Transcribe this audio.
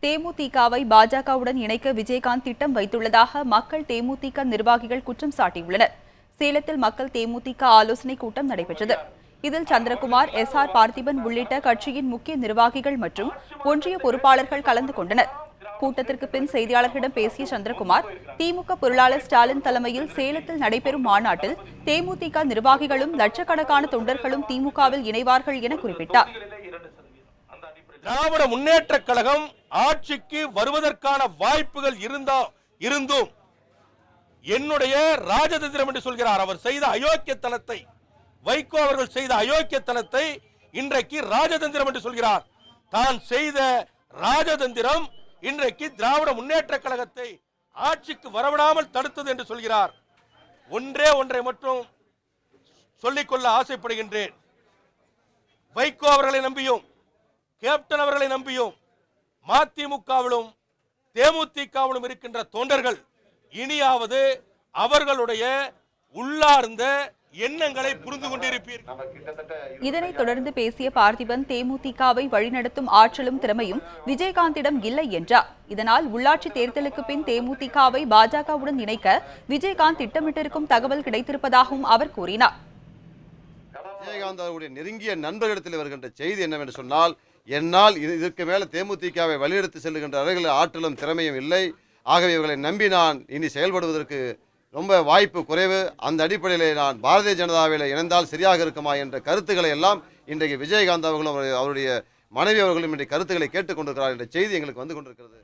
தேமுதிகவை பாஜகவுடன் இணைக்க விஜயகாந்த் திட்டம் வைத்துள்ளதாக மக்கள் தேமுதிக நிர்வாகிகள் குற்றம் சாட்டியுள்ளனர். சேலத்தில் மக்கள் தேமுதிக ஆலோசனை கூட்டம் நடைபெற்றது. இதில் சந்திரகுமார், எஸ்.ஆர். பார்த்திபன் உள்ளிட்ட கட்சியின் முக்கிய நிர்வாகிகள் மற்றும் ஒன்றிய பொறுப்பாளர்கள் கலந்து கொண்டனர். கூட்டத்திற்கு பின் செய்தியாளர்களிடம் பேசிய சந்திரகுமார், திமுக பொருளாளர் ஸ்டாலின் தலைமையில் சேலத்தில் நடைபெறும் மாநாட்டில் தேமுதிக நிர்வாகிகளும் லட்சக்கணக்கான தொண்டர்களும் திமுகவில் இணைவார்கள் என குறிப்பிட்டார். திராவிட முன்னேற்ற கழகம் ஆட்சிக்கு வருவதற்கான வாய்ப்புகள் இருந்தும் என்னுடைய ராஜதந்திரம் என்று சொல்கிறார். அவர் செய்த அயோக்கியத்தனத்தை, வைகோ அவர்கள் செய்த அயோக்கியத்தனத்தை இன்றைக்கு ராஜதந்திரம் என்று சொல்கிறார். தான் செய்த ராஜதந்திரம் இன்றைக்கு திராவிட முன்னேற்ற கழகத்தை ஆட்சிக்கு வரவிடாமல் தடுத்தது என்று சொல்கிறார். ஒன்றை மட்டும் சொல்லிக்கொள்ள ஆசைப்படுகின்றேன். வைகோ அவர்களை நம்பியும் கேப்டன் அவர்களை நம்பியும் மதிமுகவிலும் தேமுதிகவிலும் இருக்கின்ற தொண்டர்கள் இனியாவது அவர்களுடைய உள்ளார்ந்த எண்ணங்களை புரிந்து கொண்டிருப்பீர்கள். இதனைத் தொடர்ந்து பேசிய பார்த்திபன், தேமுதிகவை வழிநடத்தும் ஆற்றலும் திறமையும் விஜயகாந்திடம் இல்லை என்றார். இதனால் உள்ளாட்சி தேர்தலுக்கு பின் தேமுதிகவை பாஜகவுடன் இணைக்க விஜயகாந்த் திட்டமிட்டிருக்கும் தகவல் கிடைத்திருப்பதாகவும் அவர் கூறினார். விஜயகாந்த் அவருடைய நெருங்கிய நண்பர்களிடத்தில் வருகின்ற செய்தி என்னவென்று சொன்னால், என்னால் இதற்கு மேல தேமுதிகவை வழிநடத்தி செல்லுகின்ற அவர்கள் ஆற்றலும் திறமையும் இல்லை. ஆகவே இவர்களை நம்பி நான் இனி செயல்படுவதற்கு ரொம்ப வாய்ப்பு குறைவு. அந்த அடிப்படையிலே நான் பாரதிய ஜனதாவில் இணைந்தால் சரியாக இருக்குமா என்ற கருத்துக்களை எல்லாம் இன்றைக்கு விஜயகாந்த் அவர்களும் அவருடைய மனைவி அவர்களும் இன்றைய கருத்துக்களை கேட்டுக்கொண்டிருக்கிறார் என்ற செய்தி எங்களுக்கு வந்து கொண்டிருக்கிறது.